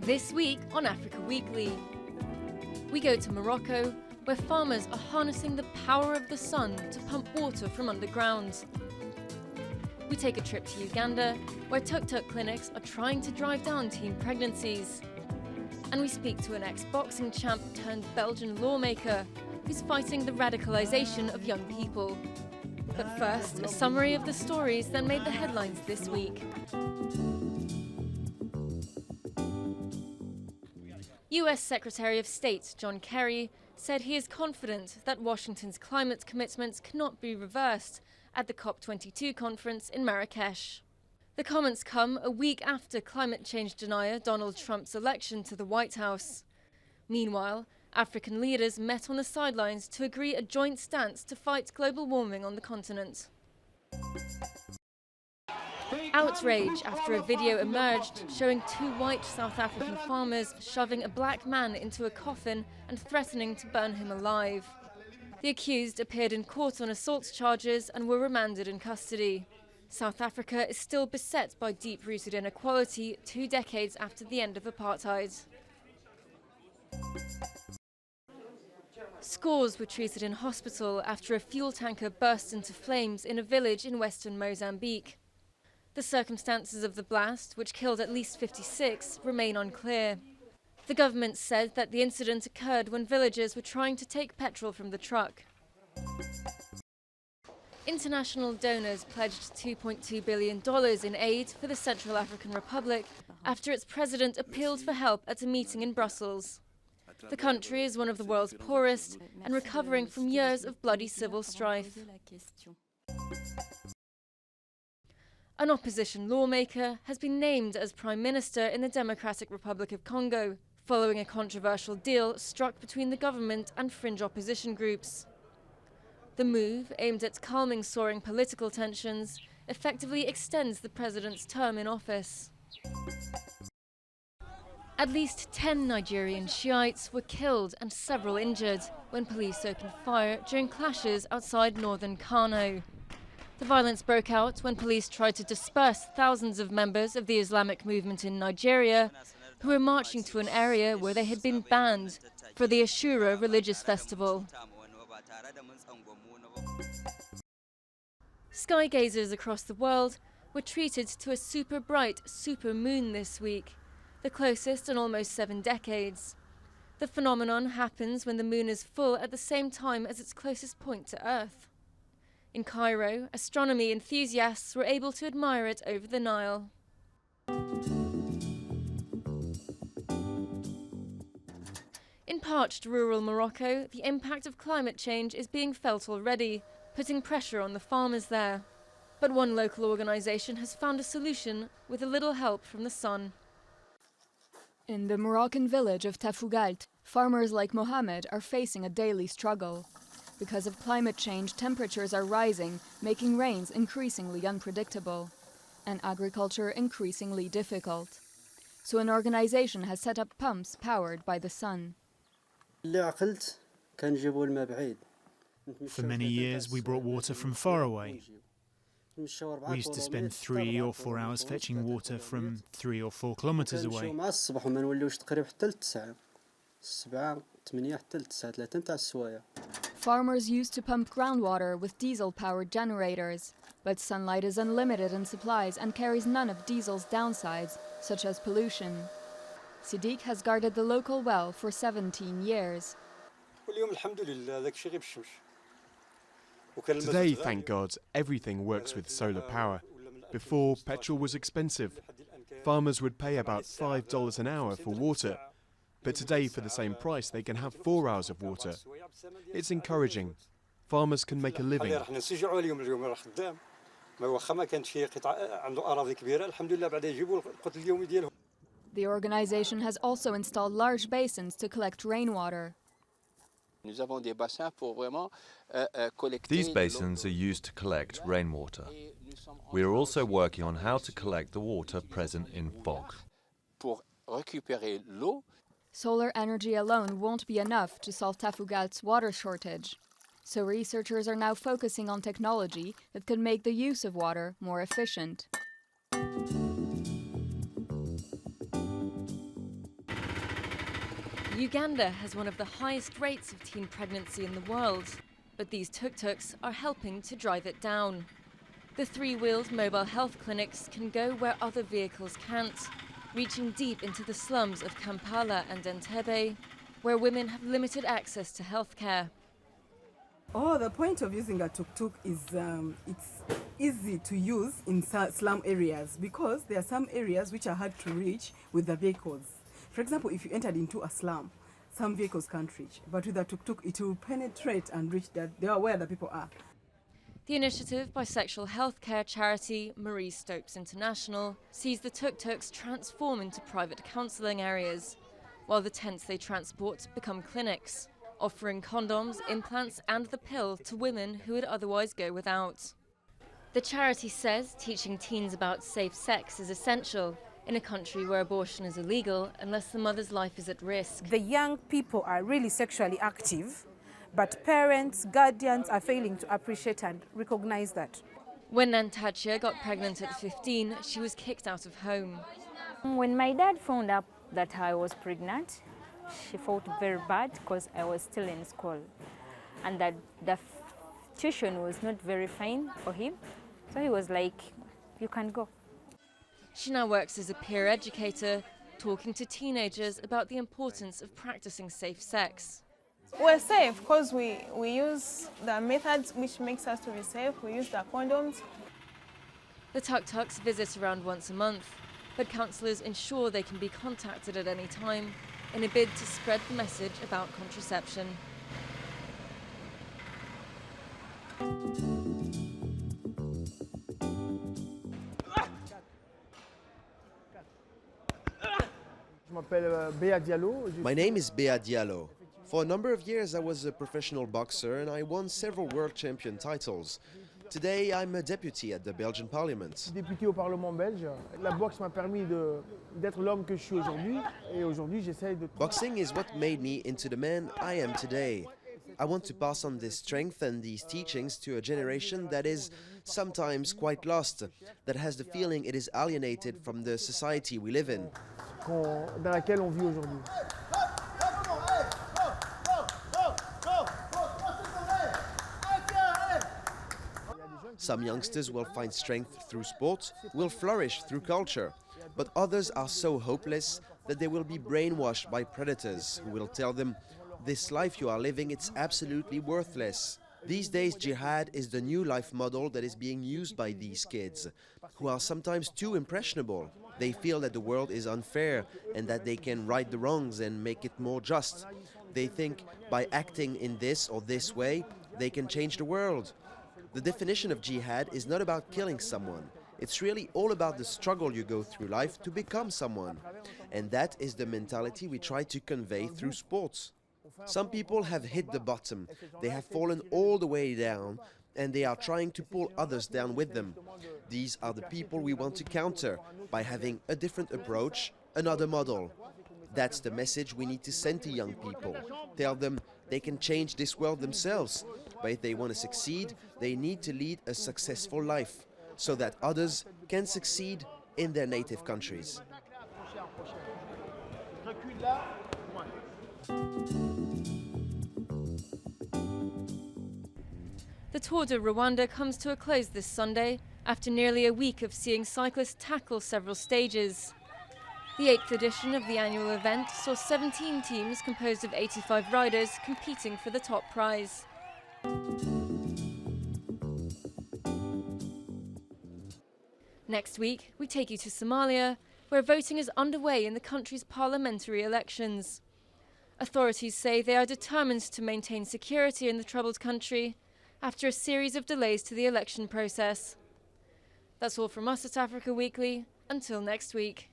This week on Africa Weekly, we go to Morocco, where farmers are harnessing the power of the sun to pump water from underground. We take a trip to Uganda, where tuk-tuk clinics are trying to drive down teen pregnancies. And we speak to an ex-boxing champ turned Belgian lawmaker who's fighting the radicalization of young people. But first, a summary of the stories that made the headlines this week. US Secretary of State John Kerry said he is confident that Washington's climate commitments cannot be reversed at the COP22 conference in Marrakesh. The comments come a week after climate change denier Donald Trump's election to the White House. Meanwhile, African leaders met on the sidelines to agree a joint stance to fight global warming on the continent. Outrage after a video emerged showing two white South African farmers shoving a black man into a coffin and threatening to burn him alive. The accused appeared in court on assault charges and were remanded in custody. South Africa is still beset by deep-rooted inequality 2 decades after the end of apartheid. Scores were treated in hospital after a fuel tanker burst into flames in a village in western Mozambique. The circumstances of the blast, which killed at least 56, remain unclear. The government said that the incident occurred when villagers were trying to take petrol from the truck. International donors pledged $2.2 billion in aid for the Central African Republic after its president appealed for help at a meeting in Brussels. The country is one of the world's poorest and recovering from years of bloody civil strife. An opposition lawmaker has been named as Prime Minister in the Democratic Republic of Congo, following a controversial deal struck between the government and fringe opposition groups. The move, aimed at calming soaring political tensions, effectively extends the president's term in office. At least 10 Nigerian Shiites were killed and several injured when police opened fire during clashes outside northern Kano. The violence broke out when police tried to disperse thousands of members of the Islamic movement in Nigeria who were marching to an area where they had been banned for the Ashura religious festival. Sky gazers across the world were treated to a super bright super moon this week, the closest in almost 7 decades. The phenomenon happens when the moon is full at the same time as its closest point to Earth. In Cairo, astronomy enthusiasts were able to admire it over the Nile. In parched rural Morocco, the impact of climate change is being felt already, putting pressure on the farmers there. But one local organisation has found a solution with a little help from the sun. In the Moroccan village of Tafougalt, farmers like Mohammed are facing a daily struggle. Because of climate change, temperatures are rising, making rains increasingly unpredictable, and agriculture increasingly difficult. So an organisation has set up pumps powered by the sun. For many years, we brought water from far away. We used to spend 3 or 4 hours fetching water from 3 or 4 kilometers away. Farmers used to pump groundwater with diesel-powered generators, but sunlight is unlimited in supplies and carries none of diesel's downsides, such as pollution. Siddiq has guarded the local well for 17 years. Today, thank God, everything works with solar power. Before, petrol was expensive. Farmers would pay about $5 an hour for water. But today, for the same price, they can have 4 hours of water. It's encouraging. Farmers can make a living. The organization has also installed large basins to collect rainwater. These basins are used to collect rainwater. We are also working on how to collect the water present in fog. Solar energy alone won't be enough to solve Tafougalt's water shortage. So researchers are now focusing on technology that can make the use of water more efficient. Uganda has one of the highest rates of teen pregnancy in the world, but these tuk-tuks are helping to drive it down. The three-wheeled mobile health clinics can go where other vehicles can't, reaching deep into the slums of Kampala and Entebbe, where women have limited access to healthcare. Oh, the point of using a tuk-tuk is it's easy to use in slum areas because there are some areas which are hard to reach with the vehicles. For example, if you entered into a slum, some vehicles can't reach, but with a tuk-tuk it will penetrate and reach where the people are. The initiative by sexual healthcare charity Marie Stopes International sees the tuk-tuks transform into private counselling areas, while the tents they transport become clinics, offering condoms, implants and the pill to women who would otherwise go without. The charity says teaching teens about safe sex is essential in a country where abortion is illegal unless the mother's life is at risk. The young people are really sexually active, but parents, guardians are failing to appreciate and recognize that. When Nantachia got pregnant at 15, she was kicked out of home. When my dad found out that I was pregnant, she felt very bad because I was still in school and that the tuition was not very fine for him. So he was like, you can go. She now works as a peer educator, talking to teenagers about the importance of practicing safe sex. We're safe because we use the methods which makes us to be safe. We use the condoms. The tuk-tuks visit around once a month, but counsellors ensure they can be contacted at any time in a bid to spread the message about contraception. My name is Bea Diallo. For a number of years I was a professional boxer and I won several world champion titles. Today I'm a deputy at the Belgian Parliament. Député au Parlement belge, la boxe m'a permis d'être l'homme que je suis aujourd'hui et aujourd'hui j'essaie de... Boxing is what made me into the man I am today. I want to pass on this strength and these teachings to a generation that is sometimes quite lost, that has the feeling it is alienated from the society we live in. Dans laquelle on vit aujourd'hui. Some youngsters will find strength through sport, will flourish through culture, but others are so hopeless that they will be brainwashed by predators who will tell them, this life you are living, it's absolutely worthless. These days, jihad is the new life model that is being used by these kids, who are sometimes too impressionable. They feel that the world is unfair and that they can right the wrongs and make it more just. They think by acting in this or this way, they can change the world. The definition of jihad is not about killing someone. It's really all about the struggle you go through life to become someone. And that is the mentality we try to convey through sports. Some people have hit the bottom. They have fallen all the way down and they are trying to pull others down with them. These are the people we want to counter by having a different approach, another model. That's the message we need to send to young people. Tell them they can change this world themselves, but if they want to succeed, they need to lead a successful life so that others can succeed in their native countries. The Tour de Rwanda comes to a close this Sunday after nearly a week of seeing cyclists tackle several stages. The 8th edition of the annual event saw 17 teams composed of 85 riders competing for the top prize. Next week, we take you to Somalia, where voting is underway in the country's parliamentary elections. Authorities say they are determined to maintain security in the troubled country after a series of delays to the election process. That's all from us at Africa Weekly. Until next week.